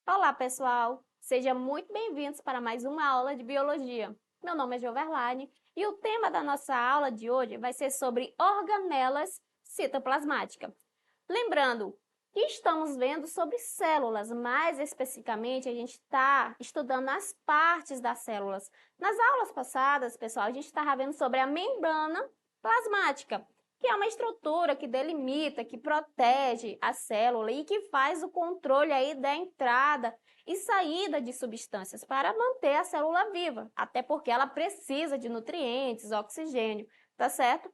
Olá, pessoal! Sejam muito bem-vindos para mais uma aula de Biologia. Meu nome é Joverline e o tema da nossa aula de hoje vai ser sobre organelas citoplasmáticas. Lembrando que estamos vendo sobre células, mais especificamente a gente está estudando as partes das células. Nas aulas passadas, pessoal, a gente estava vendo sobre a membrana plasmática, que é uma estrutura que delimita, que protege a célula e que faz o controle aí da entrada e saída de substâncias para manter a célula viva, até porque ela precisa de nutrientes, oxigênio, tá certo?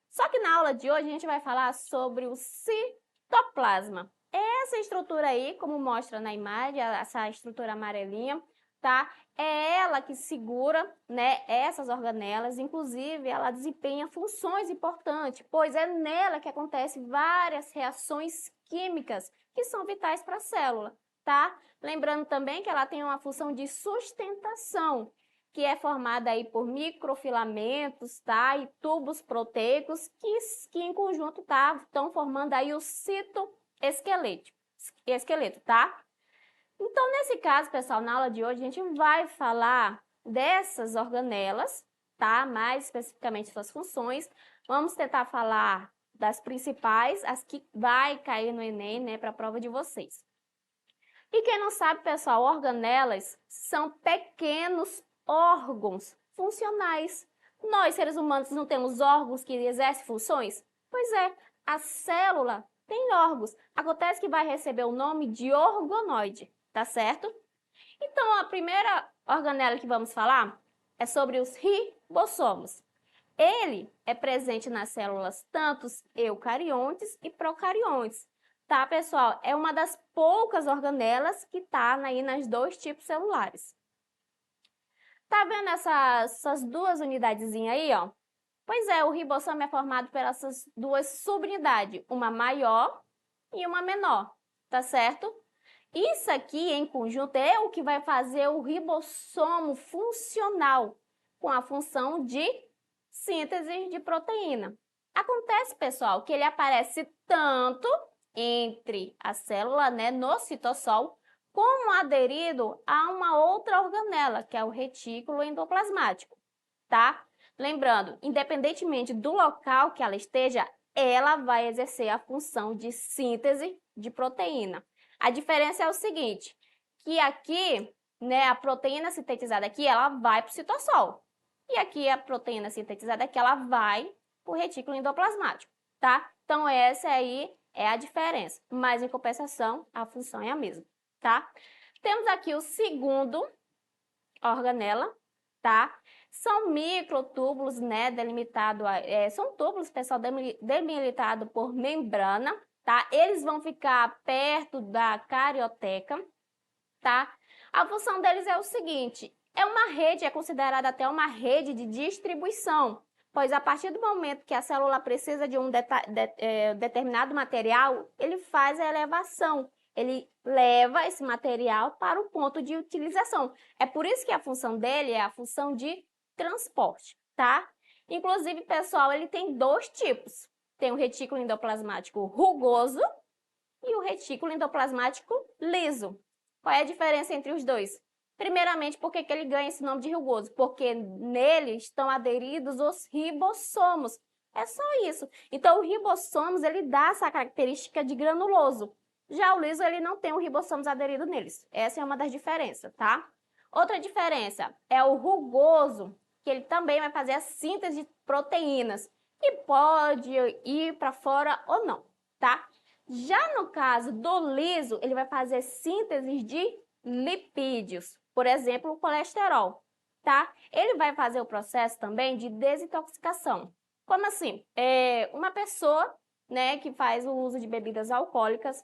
Só que na aula de hoje a gente vai falar sobre o citoplasma. Essa estrutura aí, como mostra na imagem, essa estrutura amarelinha, tá? É ela que segura, né, essas organelas, inclusive ela desempenha funções importantes, pois é nela que acontecem várias reações químicas que são vitais para a célula, tá? Lembrando também que ela tem uma função de sustentação, que é formada aí por microfilamentos, tá? E tubos proteicos que em conjunto estão formando aí o citoesqueleto, tá? Então, nesse caso, pessoal, na aula de hoje, a gente vai falar dessas organelas, tá? Mais especificamente suas funções. Vamos tentar falar das principais, as que vai cair no Enem, né, para a prova de vocês. E quem não sabe, pessoal, organelas são pequenos órgãos funcionais. Nós, seres humanos, não temos órgãos que exercem funções? Pois é, a célula tem órgãos. Acontece que vai receber o nome de organoide. Tá certo? Então, a primeira organela que vamos falar é sobre os ribossomos. Ele é presente nas células tanto eucariontes e procariontes. Tá, pessoal? É uma das poucas organelas que está aí nas dois tipos celulares. Tá vendo essas duas unidadezinhas aí, ó? Pois é, o ribossomo é formado pelas duas subunidades, uma maior e uma menor, tá certo? Isso aqui, em conjunto, é o que vai fazer o ribossomo funcional, com a função de síntese de proteína. Acontece, pessoal, que ele aparece tanto entre a célula, né, no citossol, como aderido a uma outra organela, que é o retículo endoplasmático, tá? Lembrando, independentemente do local que ela esteja, ela vai exercer a função de síntese de proteína. A diferença é o seguinte, que aqui, né, a proteína sintetizada aqui, ela vai para o citossol. E aqui a proteína sintetizada aqui, ela vai para o retículo endoplasmático, tá? Então, essa aí é a diferença. Mas, em compensação, a função é a mesma, tá? Temos aqui o segundo organela, tá? São microtúbulos, né, são túbulos, pessoal, delimitados por membrana, tá? Eles vão ficar perto da carioteca, tá? A função deles é o seguinte, é considerada até uma rede de distribuição, pois a partir do momento que a célula precisa de um determinado material, ele faz a elevação, ele leva esse material para o ponto de utilização. É por isso que a função dele é a função de transporte, tá? Inclusive, pessoal, ele tem dois tipos. Tem o retículo endoplasmático rugoso e o retículo endoplasmático liso. Qual é a diferença entre os dois? Primeiramente, por que ele ganha esse nome de rugoso? Porque nele estão aderidos os ribossomos. É só isso. Então, o ribossomos, ele dá essa característica de granuloso. Já o liso, ele não tem o ribossomos aderido neles. Essa é uma das diferenças, tá? Outra diferença é o rugoso, que ele também vai fazer a síntese de proteínas, que pode ir para fora ou não, tá? Já no caso do liso, ele vai fazer síntese de lipídios, por exemplo, o colesterol, tá? Ele vai fazer o processo também de desintoxicação. Como assim? Uma pessoa, né, que faz o uso de bebidas alcoólicas,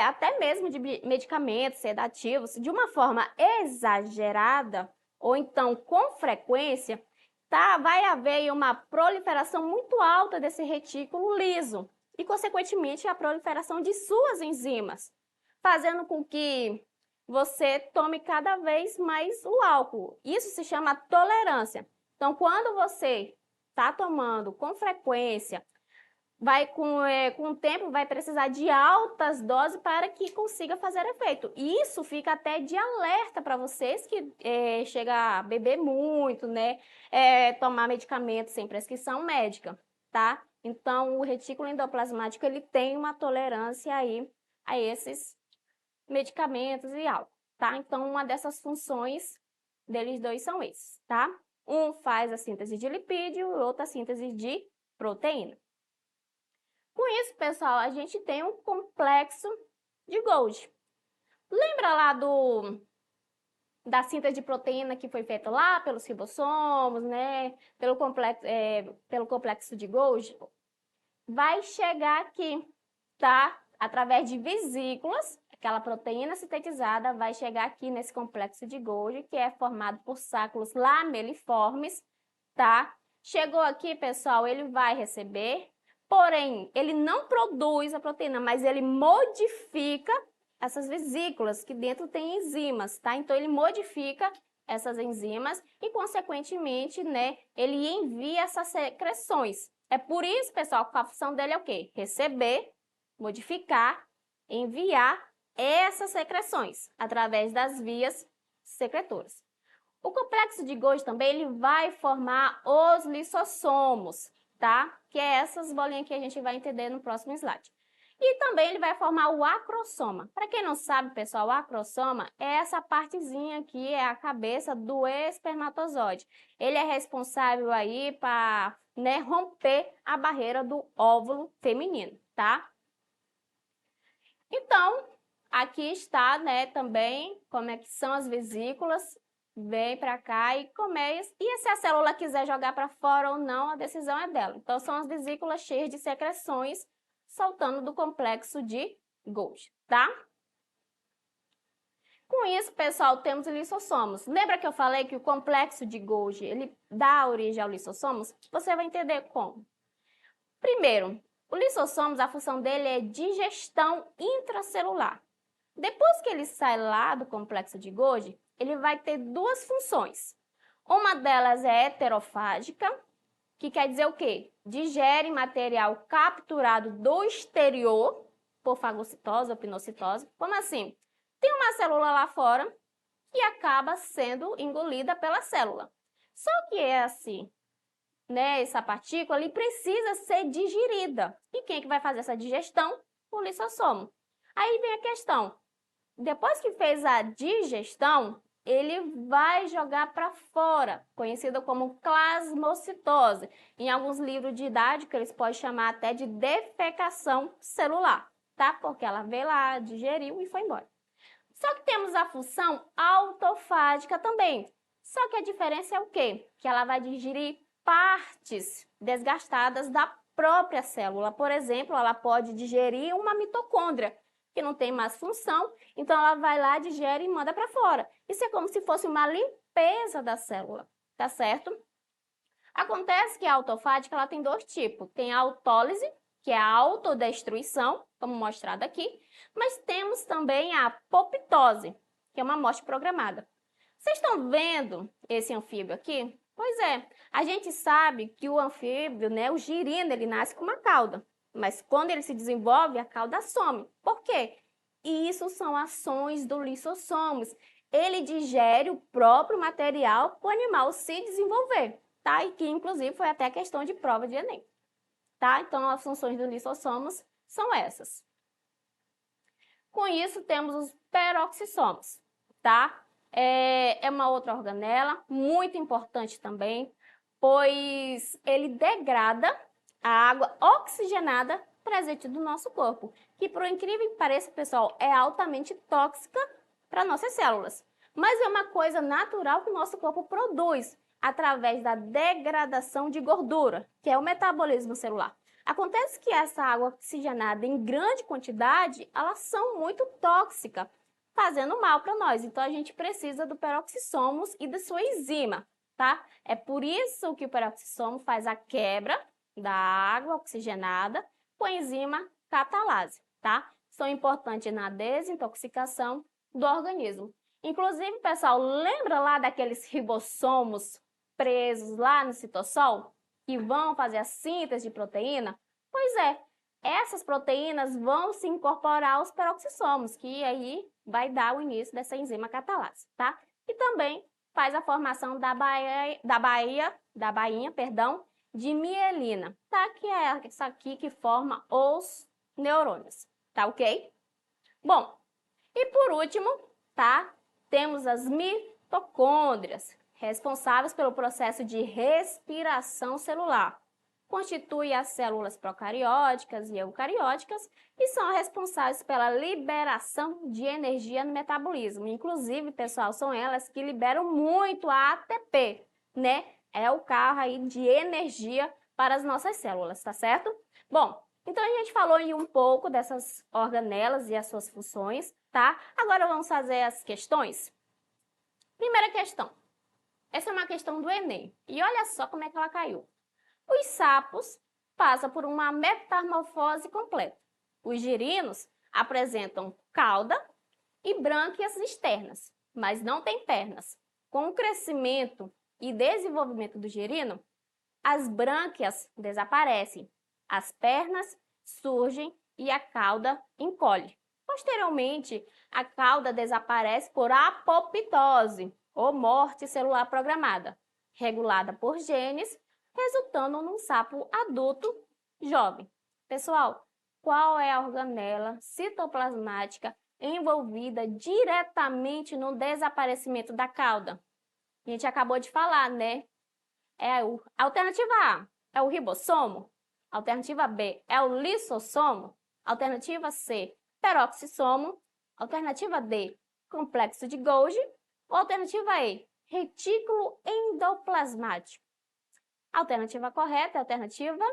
até mesmo de medicamentos sedativos, de uma forma exagerada, ou então com frequência, tá? Vai haver uma proliferação muito alta desse retículo liso, e, consequentemente, a proliferação de suas enzimas, fazendo com que você tome cada vez mais o álcool. Isso se chama tolerância. Então, quando você está tomando com frequência, com o tempo vai precisar de altas doses para que consiga fazer efeito. E isso fica até de alerta para vocês que chega a beber muito, né? Tomar medicamentos sem prescrição médica, tá? Então, o retículo endoplasmático, ele tem uma tolerância aí a esses medicamentos e álcool, tá? Então, uma dessas funções deles dois são esses, tá? Um faz a síntese de lipídio e o outro a síntese de proteína. Com isso, pessoal, a gente tem um complexo de Golgi. Lembra lá da síntese de proteína que foi feita lá pelos ribossomos, né? Pelo complexo de Golgi? Vai chegar aqui, tá? Através de vesículas, aquela proteína sintetizada vai chegar aqui nesse complexo de Golgi, que é formado por sacos lameliformes, tá? Chegou aqui, pessoal, ele vai receber, porém, ele não produz a proteína, mas ele modifica essas vesículas, que dentro tem enzimas, tá? Então, ele modifica essas enzimas e, consequentemente, né, ele envia essas secreções. É por isso, pessoal, que a função dele é o quê? Receber, modificar, enviar essas secreções através das vias secretoras. O complexo de Golgi também ele vai formar os lissossomos, tá? Que é essas bolinhas que a gente vai entender no próximo slide. E também ele vai formar o acrossoma. Para quem não sabe, pessoal, o acrossoma é essa partezinha aqui, é a cabeça do espermatozoide. Ele é responsável aí para, né, romper a barreira do óvulo feminino, tá? Então, aqui está, né, também como é que são as vesículas. Vem para cá e começa. E se a célula quiser jogar para fora ou não, a decisão é dela. Então, são as vesículas cheias de secreções soltando do complexo de Golgi, tá? Com isso, pessoal, temos lissossomos. Lembra que eu falei que o complexo de Golgi, ele dá origem aos lissossomos? Você vai entender como. Primeiro, o lissossomos, a função dele é digestão intracelular. Depois que ele sai lá do complexo de Golgi, ele vai ter duas funções. Uma delas é heterofágica, que quer dizer o quê? Digere material capturado do exterior por fagocitose ou pinocitose. Como assim? Tem uma célula lá fora que acaba sendo engolida pela célula. Só que essa partícula ele precisa ser digerida. E quem é que vai fazer essa digestão? O lissossomo. Aí vem a questão. Depois que fez a digestão, ele vai jogar para fora, conhecido como plasmocitose. Em alguns livros didáticos, eles podem chamar até de defecação celular, tá? Porque ela veio lá, digeriu e foi embora. Só que temos a função autofágica também. Só que a diferença é o quê? Que ela vai digerir partes desgastadas da própria célula. Por exemplo, ela pode digerir uma mitocôndria, que não tem mais função, então ela vai lá, digere e manda para fora. Isso é como se fosse uma limpeza da célula, tá certo? Acontece que a autofágica ela tem dois tipos. Tem a autólise, que é a autodestruição, como mostrado aqui, mas temos também a apoptose, que é uma morte programada. Vocês estão vendo esse anfíbio aqui? Pois é, a gente sabe que o anfíbio, né, o girino, ele nasce com uma cauda. Mas quando ele se desenvolve, a cauda some. Por quê? E isso são ações do lissossomos. Ele digere o próprio material para o animal se desenvolver, tá? E que, inclusive, foi até questão de prova de Enem, tá? Então, as funções do lissossomos são essas. Com isso, temos os peroxissomos, tá? É uma outra organela, muito importante também, pois ele degrada a água oxigenada presente no nosso corpo, que por incrível que pareça, pessoal, é altamente tóxica para nossas células. Mas é uma coisa natural que o nosso corpo produz através da degradação de gordura, que é o metabolismo celular. Acontece que essa água oxigenada em grande quantidade, elas são muito tóxicas, fazendo mal para nós. Então, a gente precisa do peroxissomos e da sua enzima, tá? É por isso que o peroxissomo faz a quebra da água oxigenada coenzima catalase, tá? São importantes na desintoxicação do organismo. Inclusive, pessoal, lembra lá daqueles ribossomos presos lá no citossol que vão fazer a síntese de proteína? Pois é, essas proteínas vão se incorporar aos peroxissomos, que aí vai dar o início dessa enzima catalase, tá? E também faz a formação da bainha, de mielina, tá? Que é essa aqui que forma os neurônios, tá ok? Bom, e por último, tá? Temos as mitocôndrias, responsáveis pelo processo de respiração celular. Constituem as células procarióticas e eucarióticas e são responsáveis pela liberação de energia no metabolismo. Inclusive, pessoal, são elas que liberam muito a ATP, né? É o carro aí de energia para as nossas células, tá certo? Bom, então a gente falou aí um pouco dessas organelas e as suas funções, tá? Agora vamos fazer as questões. Primeira questão. Essa é uma questão do Enem. E olha só como é que ela caiu. Os sapos passam por uma metamorfose completa. Os girinos apresentam cauda e brânquias externas, mas não têm pernas. Com o crescimento e desenvolvimento do girino, as brânquias desaparecem, as pernas surgem e a cauda encolhe. Posteriormente, a cauda desaparece por apoptose, ou morte celular programada, regulada por genes, resultando num sapo adulto jovem. Pessoal, qual é a organela citoplasmática envolvida diretamente no desaparecimento da cauda? A gente acabou de falar, né? Alternativa A é o ribossomo, alternativa B é o lisossomo, alternativa C, peroxissomo, alternativa D, complexo de Golgi, ou alternativa E, retículo endoplasmático. A alternativa correta é a alternativa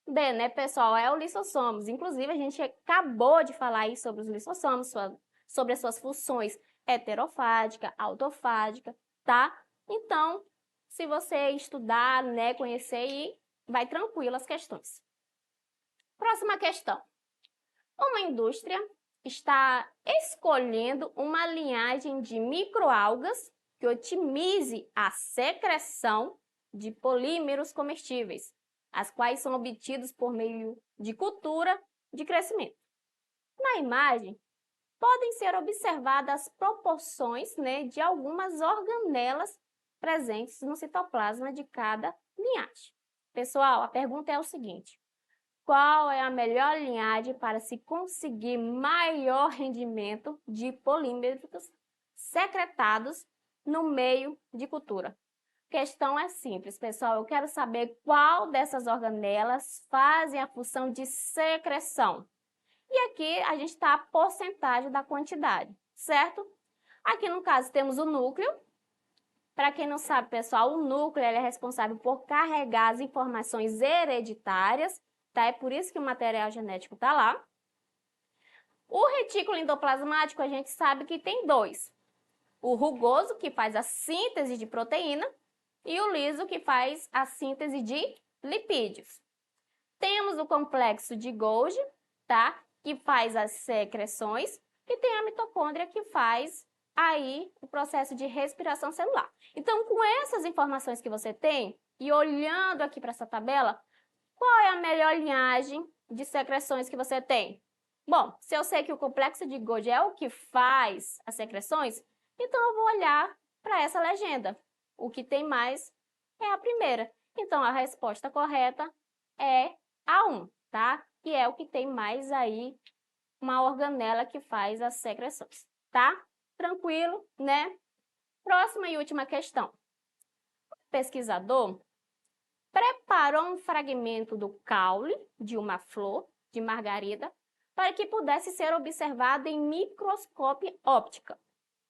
B, né, pessoal? É o lissossomos. Inclusive, a gente acabou de falar aí sobre os lissossomos, sobre as suas funções heterofágica, autofágica, tá? Então, se você estudar, né, conhecer aí, vai tranquilo as questões. Próxima questão. Uma indústria está escolhendo uma linhagem de microalgas que otimize a secreção de polímeros comestíveis, as quais são obtidos por meio de cultura de crescimento. Na imagem, podem ser observadas as proporções, né, de algumas organelas presentes no citoplasma de cada linhagem. Pessoal, a pergunta é o seguinte: qual é a melhor linhagem para se conseguir maior rendimento de polímeros secretados no meio de cultura? A questão é simples, pessoal. Eu quero saber qual dessas organelas fazem a função de secreção. E aqui a gente está a porcentagem da quantidade, certo? Aqui no caso temos o núcleo. Para quem não sabe, pessoal, o núcleo ele é responsável por carregar as informações hereditárias, tá? É por isso que o material genético está lá. O retículo endoplasmático a gente sabe que tem dois. O rugoso, que faz a síntese de proteína, e o liso, que faz a síntese de lipídios. Temos o complexo de Golgi, tá? Que faz as secreções, e tem a mitocôndria que faz aí o processo de respiração celular. Então, com essas informações que você tem, e olhando aqui para essa tabela, qual é a melhor linhagem de secreções que você tem? Bom, se eu sei que o complexo de Golgi é o que faz as secreções, então eu vou olhar para essa legenda. O que tem mais é a primeira. Então, a resposta correta é A1, tá? Que é o que tem mais aí uma organela que faz as secreções, tá? Tranquilo, né? Próxima e última questão. O pesquisador preparou um fragmento do caule de uma flor de margarida para que pudesse ser observado em microscópio óptica.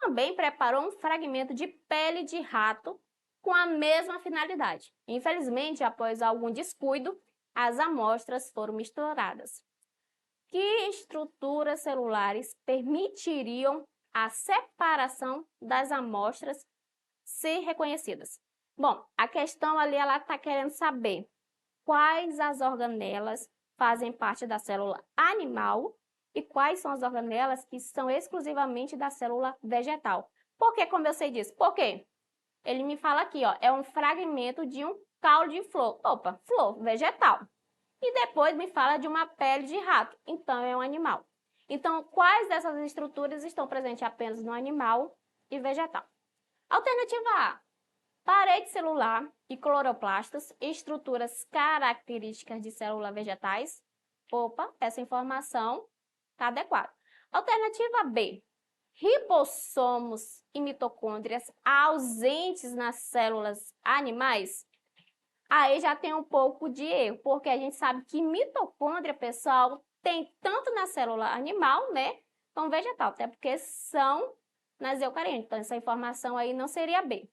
Também preparou um fragmento de pele de rato com a mesma finalidade. Infelizmente, após algum descuido, as amostras foram misturadas. Que estruturas celulares permitiriam a separação das amostras ser reconhecidas? Bom, a questão ali ela está querendo saber quais as organelas fazem parte da célula animal e quais são as organelas que são exclusivamente da célula vegetal. Por que, como eu sei disso? Por quê? Ele me fala aqui, ó, é um fragmento de um caule de flor. Opa, flor, vegetal. E depois me fala de uma pele de rato, então é um animal. Então, quais dessas estruturas estão presentes apenas no animal e vegetal? Alternativa A, parede celular e cloroplastos, estruturas características de células vegetais. Opa, essa informação está adequada. Alternativa B, ribossomos e mitocôndrias ausentes nas células animais. Aí já tem um pouco de erro, porque a gente sabe que mitocôndria, pessoal, tem tanto na célula animal, né, como vegetal, até porque são nas eucariotas. Então, essa informação aí não seria B.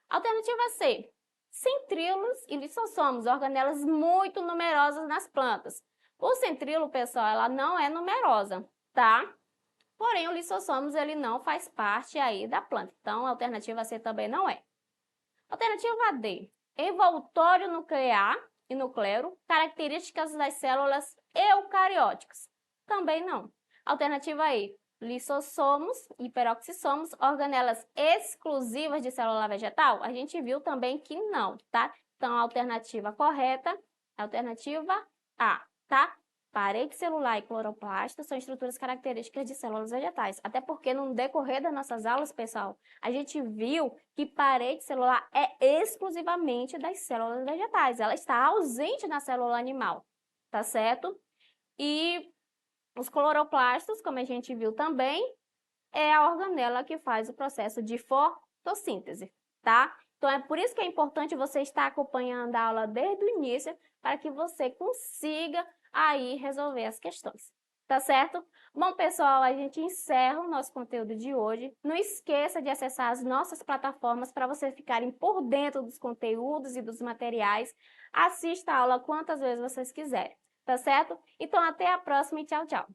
Alternativa C, centríolos e lisossomos, organelas muito numerosas nas plantas. O centríolo, pessoal, ela não é numerosa, tá? Porém, o lisossomos, ele não faz parte aí da planta. Então, a alternativa C também não é. Alternativa D, envoltório nuclear e nuclearo, características das células eucarióticas. Também não. Alternativa E, lisossomos e peroxissomos, organelas exclusivas de célula vegetal? A gente viu também que não, tá? Então, a alternativa correta é a alternativa A, tá? Parede celular e cloroplasto são estruturas características de células vegetais. Até porque no decorrer das nossas aulas, pessoal, a gente viu que parede celular é exclusivamente das células vegetais. Ela está ausente na célula animal, tá certo? E os cloroplastos, como a gente viu também, é a organela que faz o processo de fotossíntese, tá? Então, é por isso que é importante você estar acompanhando a aula desde o início, para que você consiga aí resolver as questões, tá certo? Bom, pessoal, a gente encerra o nosso conteúdo de hoje. Não esqueça de acessar as nossas plataformas para vocês ficarem por dentro dos conteúdos e dos materiais. Assista a aula quantas vezes vocês quiserem, tá certo? Então, até a próxima e tchau, tchau!